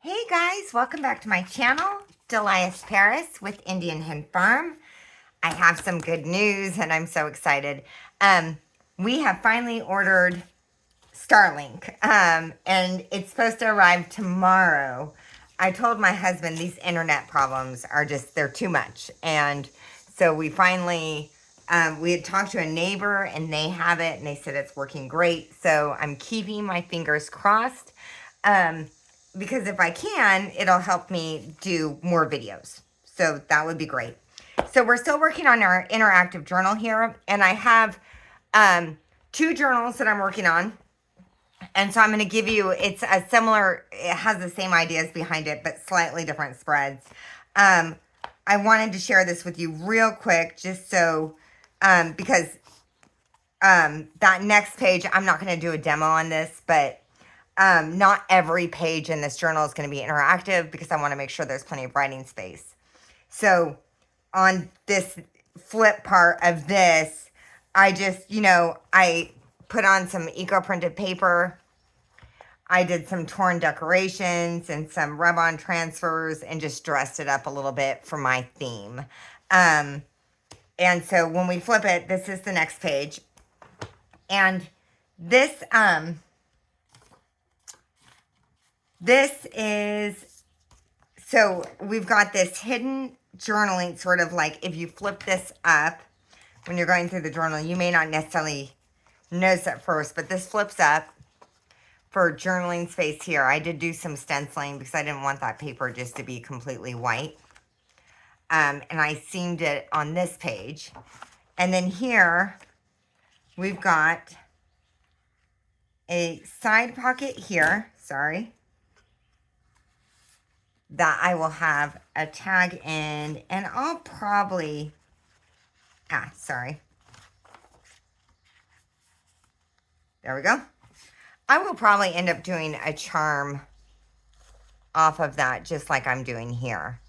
Hey guys, welcome back to my channel, Delias Paris with Indian Hen Farm. I have some good news and I'm so excited. We have finally ordered Starlink and it's supposed to arrive tomorrow. I told my husband these internet problems are they're too much. And so we finally, we had talked to a neighbor and they have it and they said it's working great. So I'm keeping my fingers crossed. Because if I can, it'll help me do more videos. So that would be great. So we're still working on our interactive journal here. And I have two journals that I'm working on. And so I'm going to give you, it's a similar, it has the same ideas behind it, but slightly different spreads. I wanted to share this with you real quick, just so, because that next page, I'm not going to do a demo on this, but not every page in this journal is going to be interactive because I want to make sure there's plenty of writing space. So on this flip part of this, I just, I put on some eco-printed paper. I did some torn decorations and some rub-on transfers and just dressed it up a little bit for my theme. And so when we flip it, this is the next page. And this is, so we've got this hidden journaling, sort of like if you flip this up when you're going through the journal, you may not necessarily notice at first, but this flips up for journaling space here. I did do some stenciling because I didn't want that paper just to be completely white. And I seamed it on this page. And then here, we've got a side pocket here, that I will have a tag in, and I'll probably, there we go. I will probably end up doing a charm off of that, just like I'm doing here.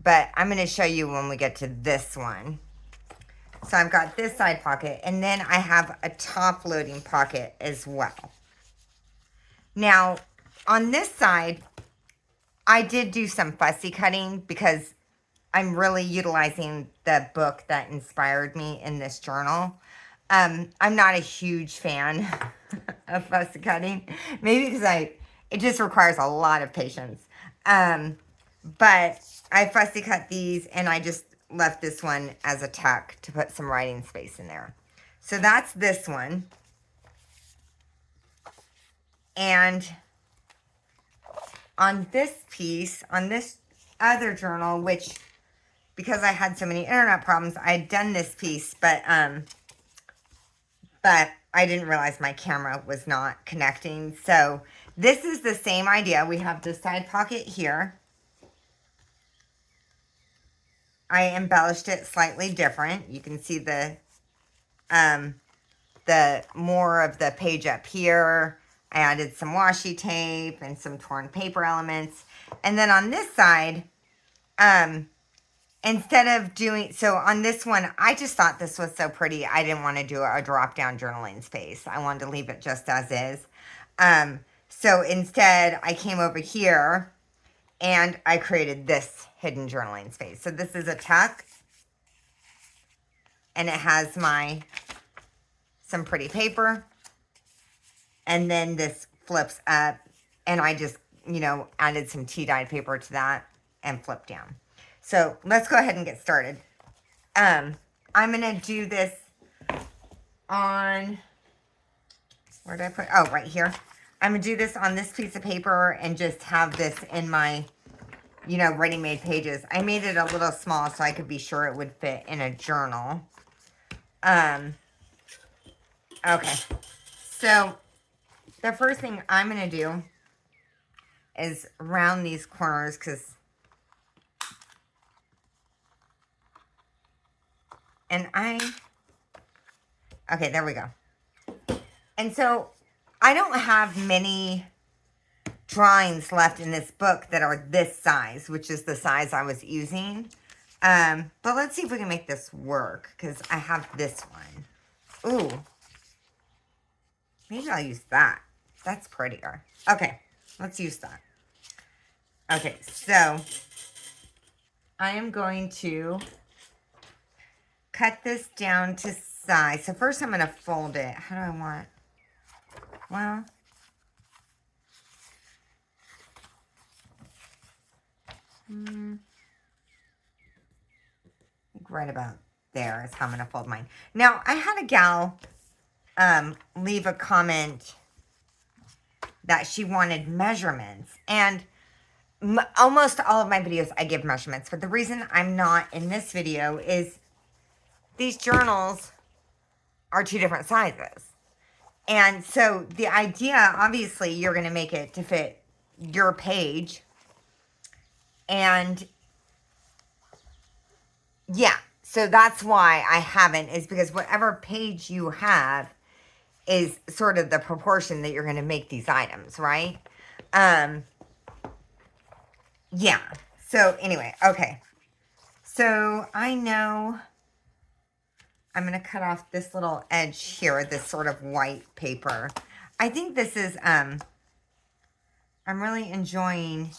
But I'm going to show you when we get to this one. So I've got this side pocket, and then I have a top loading pocket as well. Now, on this side, I did do some fussy cutting because I'm really utilizing the book that inspired me in this journal. I'm not a huge fan of fussy cutting. Maybe because it just requires a lot of patience. But I fussy cut these and I just left this one as a tuck to put some writing space in there. So that's this one. And on this piece, on this other journal, which, because I had so many internet problems, I had done this piece, but I didn't realize my camera was not connecting. So this is the same idea. We have the side pocket here. I embellished it slightly different. You can see the more of the page up here. I added some washi tape and some torn paper elements. And then on this side, instead of doing, so on this one, I just thought this was so pretty. I didn't want to do a drop-down journaling space. I wanted to leave it just as is. So instead, I came over here and I created this hidden journaling space. So this is a tuck. And it has some pretty paper. And then this flips up, and I just, added some tea-dyed paper to that and flip down. So let's go ahead and get started. I'm going to do this on, where did I put, oh, right here. I'm going to do this on this piece of paper and just have this in my, ready-made pages. I made it a little small so I could be sure it would fit in a journal. Okay. So the first thing I'm going to do is round these corners okay, there we go. And so I don't have many drawings left in this book that are this size, which is the size I was using. But let's see if we can make this work, because I have this one. Ooh. Maybe I'll use that. That's prettier. Okay, let's use that. Okay, so I am going to cut this down to size. So first I'm going to fold it. How do I want? Well, right about there is how I'm going to fold mine. Now, I had a gal leave a comment that she wanted measurements. And almost all of my videos, I give measurements. But the reason I'm not in this video is these journals are 2 different sizes. And so the idea, obviously, you're going to make it to fit your page. And yeah, so that's why I haven't, is because whatever page you have is sort of the proportion that you're going to make these items, right? Yeah. So anyway, okay. So I know I'm going to cut off this little edge here, this sort of white paper. I think this is, I'm really enjoying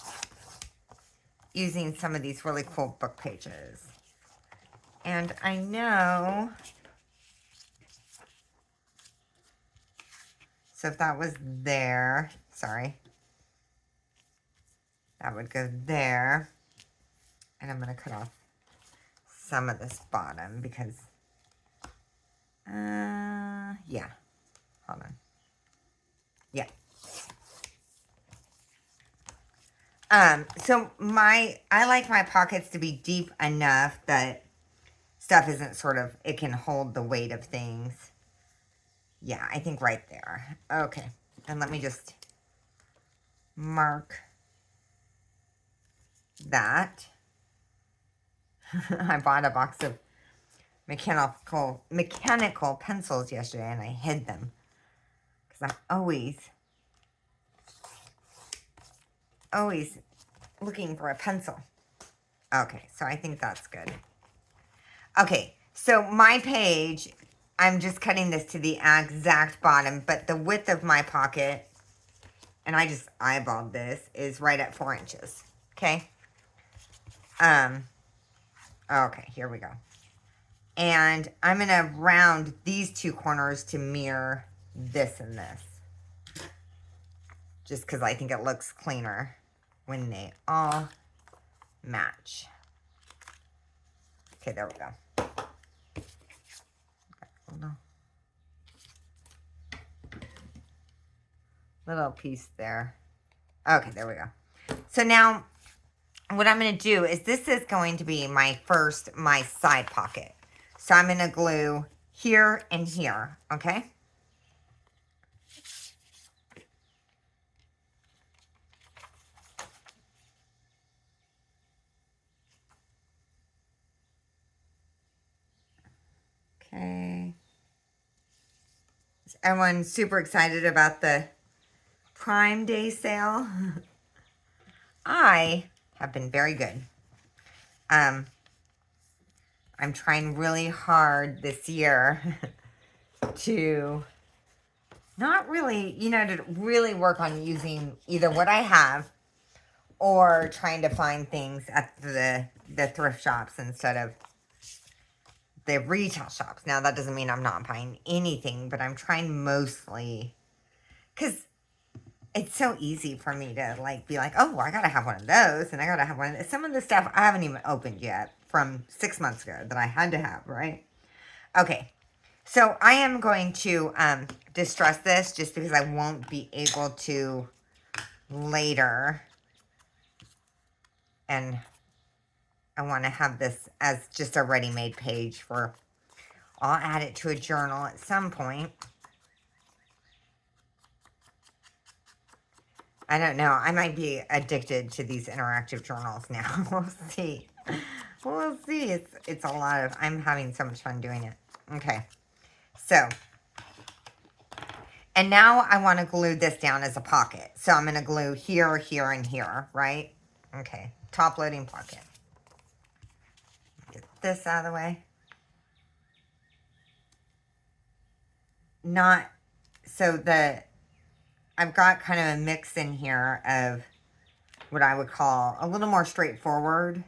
using some of these really cool book pages. And I know, so if that was there, sorry, that would go there. And I'm going to cut off some of this bottom because, yeah, hold on. Yeah. So I like my pockets to be deep enough that stuff isn't sort of, it can hold the weight of things. Yeah, I think right there. Okay. And let me just mark that. I bought a box of mechanical pencils yesterday and I hid them because I'm always looking for a pencil. Okay, so I think that's good. Okay, so my page, I'm just cutting this to the exact bottom, but the width of my pocket, and I just eyeballed this, is right at 4 inches. Okay. Okay, here we go. And I'm going to round these 2 corners to mirror this and this. Just because I think it looks cleaner when they all match. Okay, there we go. Hold on. Little piece there. Okay, there we go. So now what I'm going to do is this is going to be my side pocket. So I'm going to glue here and here, okay? Okay. Is everyone super excited about the Prime Day sale? I have been very good. I'm trying really hard this year to not really, to really work on using either what I have or trying to find things at the thrift shops instead of the retail shops. Now, that doesn't mean I'm not buying anything, but I'm trying mostly because it's so easy for me to be like, oh, I gotta have one of those, and I gotta have one of those. Some of the stuff I haven't even opened yet from 6 months ago that I had to have, right? Okay, so I am going to distress this just because I won't be able to later, and I want to have this as just a ready-made page for, I'll add it to a journal at some point. I don't know. I might be addicted to these interactive journals now. We'll see. We'll see. It's a lot of, I'm having so much fun doing it. Okay. So, and now I want to glue this down as a pocket. So I'm going to glue here, here, and here, right? Okay. Top loading pocket. Get this out of the way. So I've got kind of a mix in here of what I would call a little more straightforward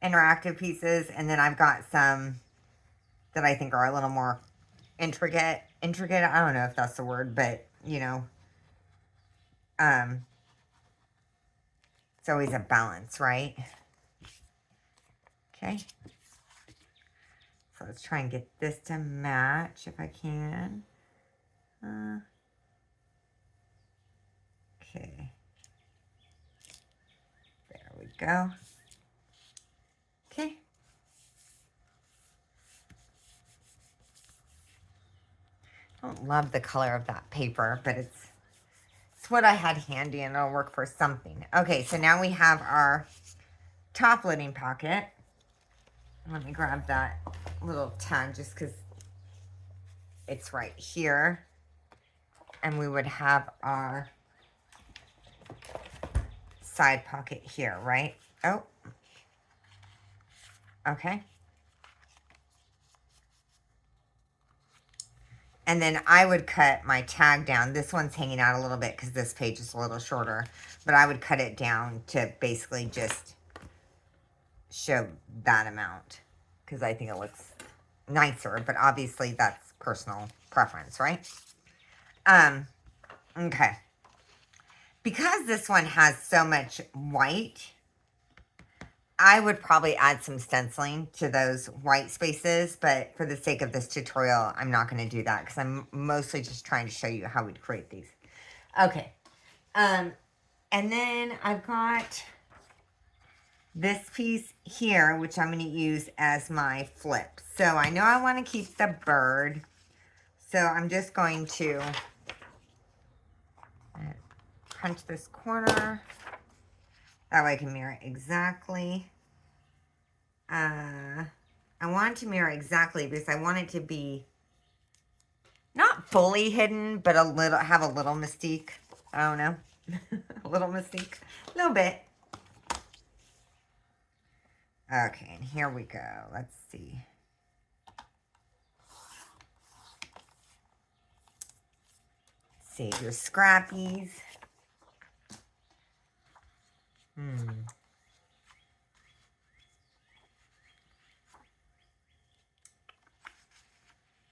interactive pieces. And then I've got some that I think are a little more intricate. I don't know if that's the word, but you know, it's always a balance, right? Okay. So let's try and get this to match if I can. Okay. There we go. Okay. I don't love the color of that paper, but it's what I had handy and it'll work for something. Okay, so now we have our top lidding pocket. Let me grab that little tag just because it's right here. And we would have our side pocket here, right? Oh. Okay. And then I would cut my tag down. This one's hanging out a little bit because this page is a little shorter. But I would cut it down to basically just show that amount. Because I think it looks nicer. But obviously that's personal preference, right? Okay. Because this one has so much white, I would probably add some stenciling to those white spaces, but for the sake of this tutorial, I'm not going to do that because I'm mostly just trying to show you how we'd create these. Okay. And then I've got this piece here, which I'm going to use as my flip. So I know I want to keep the bird. So I'm just going to punch this corner. That way I can mirror exactly. I want to mirror exactly because I want it to be not fully hidden, but have a little mystique. I don't know. A little mystique. A little bit. Okay, and here we go. Let's see. Save your scrappies.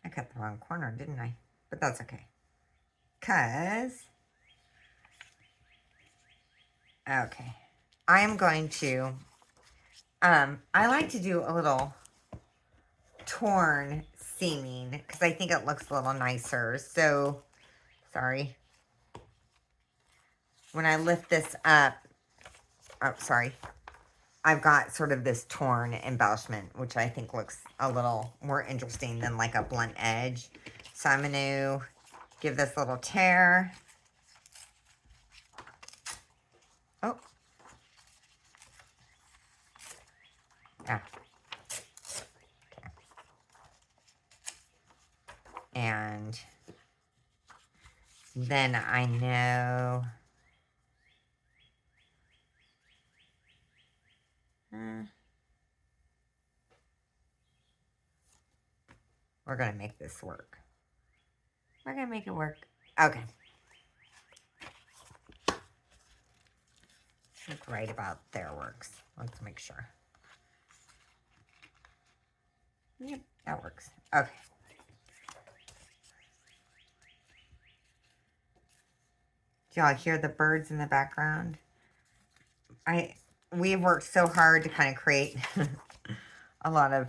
I cut the wrong corner, didn't I? But that's okay. Okay. I am going to, I like to do a little torn seaming because I think it looks a little nicer. So, sorry. When I lift this up, oh, sorry. I've got sort of this torn embellishment, which I think looks a little more interesting than like a blunt edge. So I'm going to give this a little tear. Oh. Yeah. Okay. And then I know... we're going to make this work. We're going to make it work. Okay. I think right about there works. Let's make sure. Yep, that works. Okay. Do y'all hear the birds in the background? We've worked so hard to kind of create a lot of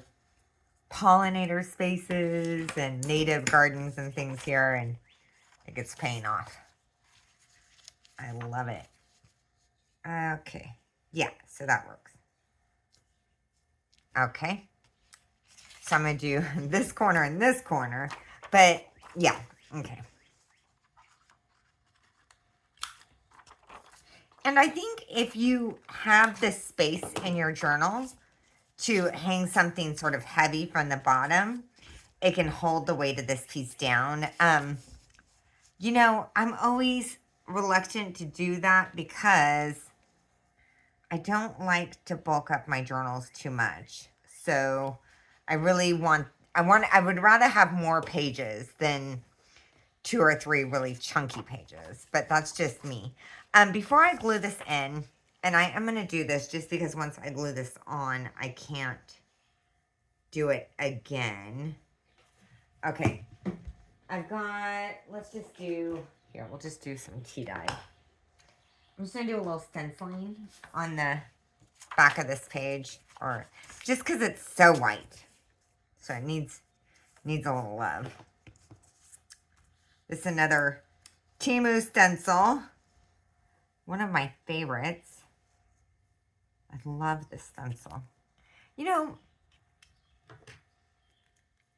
pollinator spaces and native gardens and things here, and it gets paying off. I love it. Okay. Yeah, so that works. Okay. So I'm going to do this corner and this corner, but yeah, okay. And I think if you have this space in your journal to hang something sort of heavy from the bottom, it can hold the weight of this piece down. You know, I'm always reluctant to do that because I don't like to bulk up my journals too much. So I really I would rather have more pages than 2 or 3 really chunky pages, but that's just me. Before I glue this in, And I am going to do this just because once I glue this on, I can't do it again. Okay. I've got, let's just do, here, we'll just do some tea dye. I'm just going to do a little stenciling on the back of this page, or just because it's so white. So it needs a little love. This is another Timu stencil. One of my favorites. I love this stencil. You know,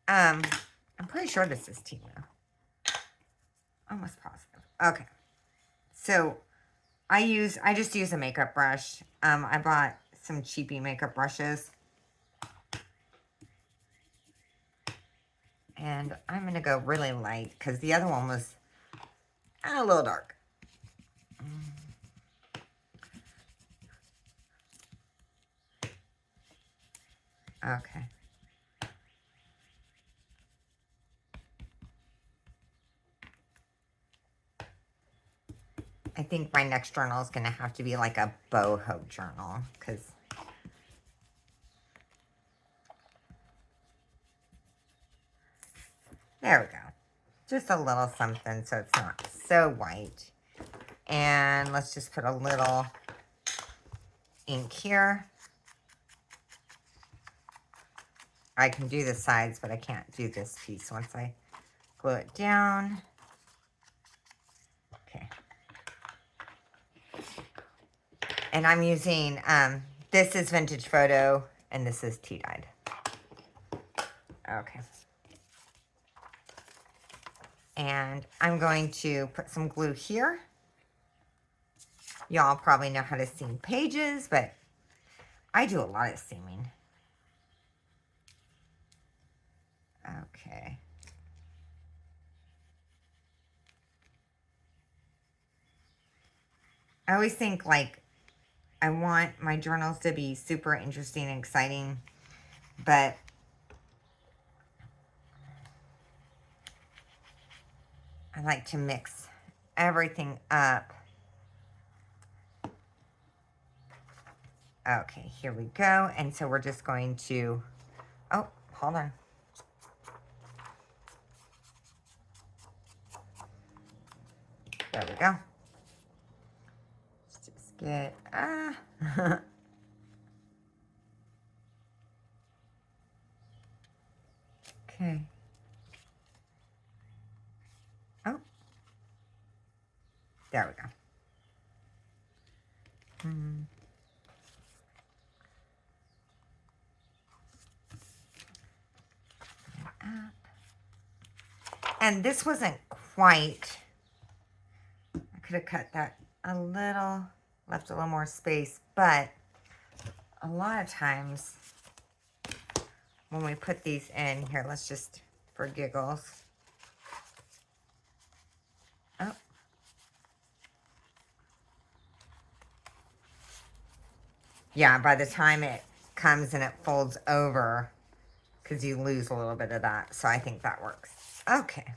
I'm pretty sure this is Timu. Almost positive. Okay. So I just use a makeup brush. I bought some cheapy makeup brushes. And I'm going to go really light because the other one was a little dark. Okay. I think my next journal is going to have to be like a boho journal because there we go. Just a little something so it's not so white. And let's just put a little ink here. I can do the sides, but I can't do this piece once I glue it down. Okay. And I'm using, this is Vintage Photo, and this is tea dyed. Okay. And I'm going to put some glue here. Y'all probably know how to seam pages, but I do a lot of seaming. Okay. I always think, like, I want my journals to be super interesting and exciting, but I like to mix everything up. Okay, here we go. And so we're just going to, oh, hold on. There we go. Let's just get, okay. Oh. There we go. And this wasn't quite, I could have cut that a little, left a little more space, but a lot of times when we put these in here, let's just, for giggles. Oh. Yeah, by the time it comes and it folds over, because you lose a little bit of that. So I think that works. Okay.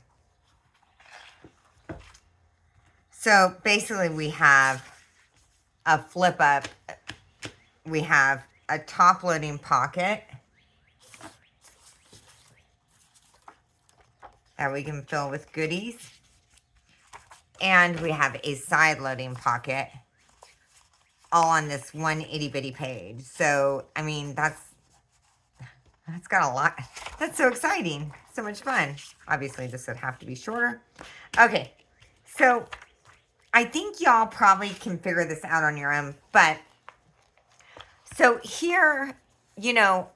So basically we have a flip up. We have a top loading pocket that we can fill with goodies. And we have a side loading pocket all on this one itty bitty page. So, I mean, that's got a lot. That's so exciting. So much fun. Obviously, this would have to be shorter. Okay. So, I think y'all probably can figure this out on your own. But, so here, you know,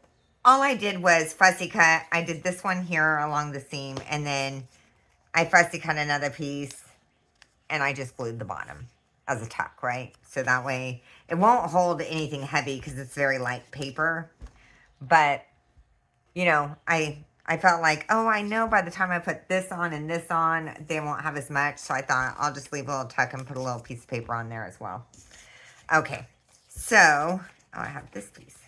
all I did was fussy cut. I did this one here along the seam. And then I fussy cut another piece. And I just glued the bottom as a tuck, right? So that way, it won't hold anything heavy because it's very light paper. But, you know, I felt like, oh, I know by the time I put this on and this on, they won't have as much. So I thought I'll just leave a little tuck and put a little piece of paper on there as well. Okay, so, oh, I have this piece.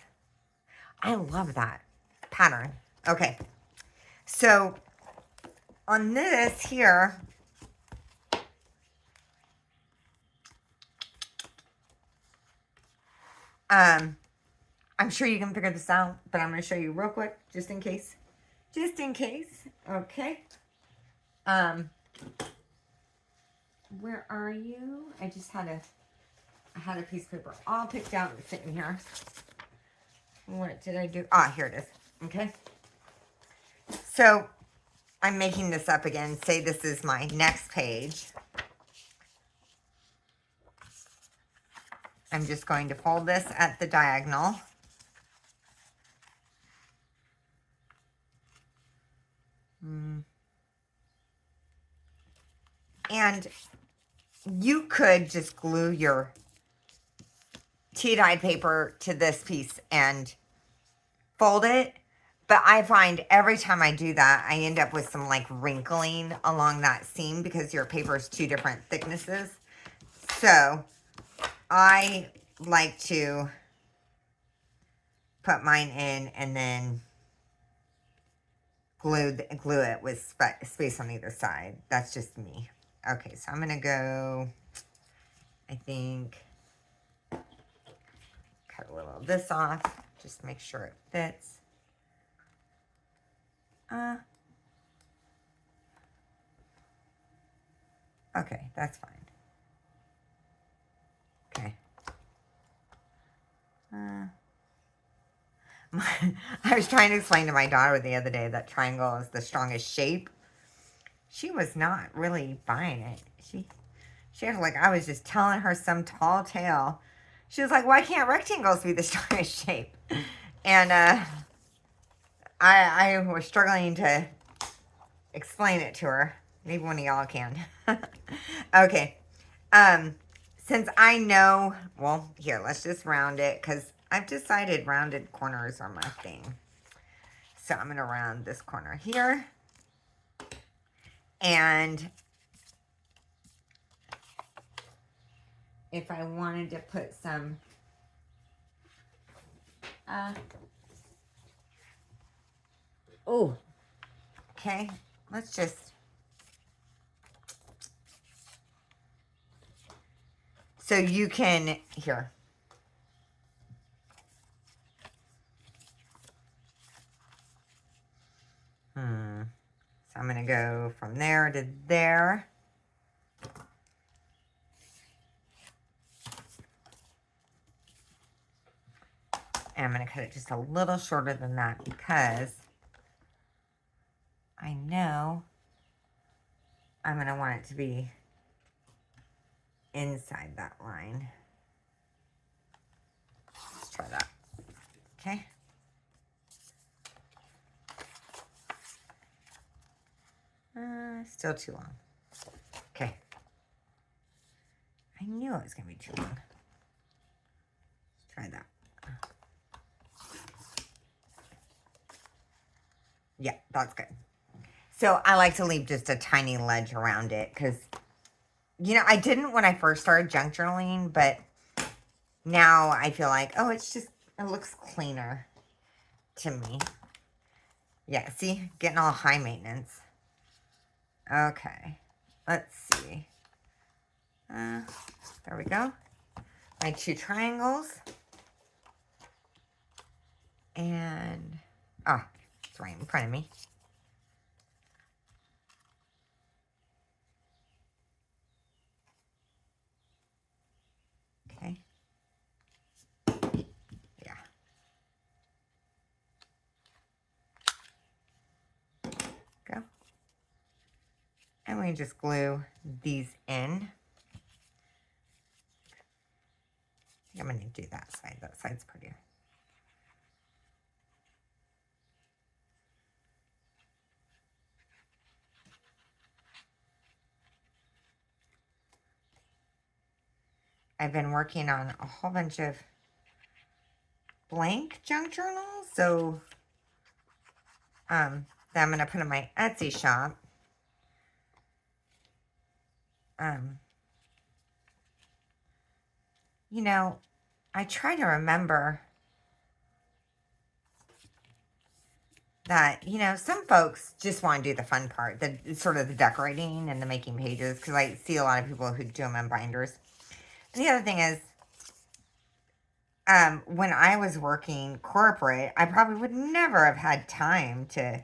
I love that pattern. Okay, so on this here, I'm sure you can figure this out, but I'm going to show you real quick, just in case. Just in case. Okay. Where are you? I had a piece of paper all picked out and sitting here. What did I do? Ah, here it is. Okay. So, I'm making this up again. Say this is my next page. I'm just going to fold this at the diagonal. And you could just glue your tea-dyed paper to this piece and fold it. But I find every time I do that, I end up with some like wrinkling along that seam because your paper is two different thicknesses. So I like to put mine in and then glue it with space on either side. That's just me. Okay, so I'm going to go, I think, cut a little of this off. Just make sure it fits. Okay, that's fine. Okay. I was trying to explain to my daughter the other day that triangle is the strongest shape. She was not really buying it. She was like, I was just telling her some tall tale. She was like, why can't rectangles be the strongest shape? And I was struggling to explain it to her. Maybe one of y'all can. Okay. Since I know, well, here, let's just round it because I've decided rounded corners are my thing. So I'm going to round this corner here. And if I wanted to put some oh, okay, let's just, so you can, here. So I'm going to go from there to there. And I'm going to cut it just a little shorter than that because I know I'm going to want it to be inside that line. Let's try that. Okay. Still too long. Okay. I knew it was going to be too long. Let's try that. Yeah, that's good. So I like to leave just a tiny ledge around it because, you know, I didn't when I first started junk journaling, but now I feel like, oh, it looks cleaner to me. Yeah, see, getting all high maintenance. Okay, let's see. There we go. My two triangles. And, oh, it's right in front of me. Okay. Yeah. Go. And we just glue these in. I'm going to do that side. That side's prettier. I've been working on a whole bunch of blank junk journals, so that I'm going to put in my Etsy shop. You know, I try to remember that, you know, some folks just want to do the fun part, the sort of the decorating and the making pages, because I see a lot of people who do them in binders. And the other thing is, when I was working corporate, I probably would never have had time to,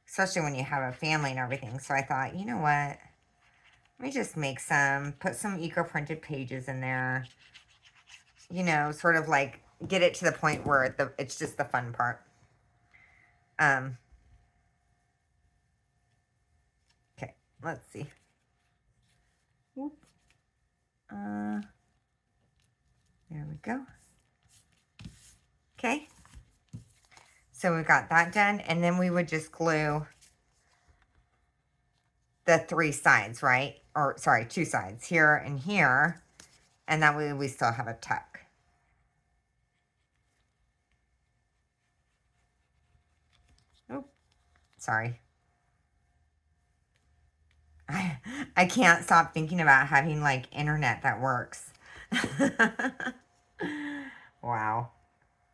especially when you have a family and everything. So I thought, you know what? Let me just make some, put some eco-printed pages in there. You know, sort of like get it to the point where it's just the fun part. Okay, let's see. Whoop. There we go. Okay. So we got that done, and then we would just glue the 3 sides, right? Or sorry, 2 sides, here and here, and that way we still have a tuck. Oh, sorry. I can't stop thinking about having like internet that works. Wow.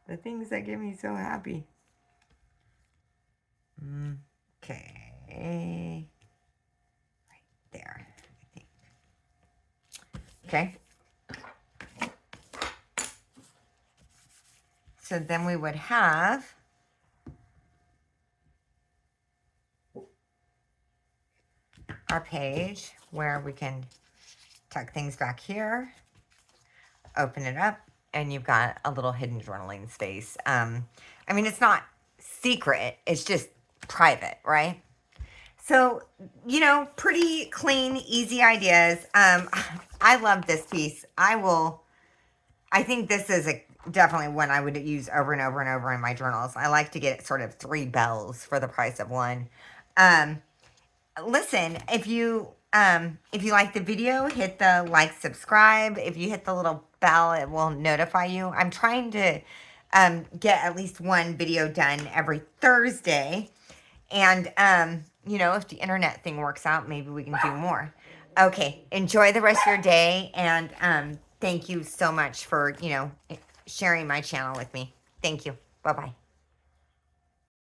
The things that get me so happy. Okay. Right there, I think. Okay. So then we would have our page where we can tuck things back here, open it up, and you've got a little hidden journaling space. I mean, it's not secret, it's just private, right? So, you know, pretty clean, easy ideas. I love this piece. I think this is definitely one I would use over and over and over in my journals. I like to get sort of 3 bells for the price of 1. Listen, if you like the video, hit the like, subscribe. If you hit the little bell, it will notify you. I'm trying to get at least 1 video done every Thursday. And, you know, if the internet thing works out, maybe we can do more. Okay, enjoy the rest of your day. And thank you so much for, you know, sharing my channel with me. Thank you. Bye-bye.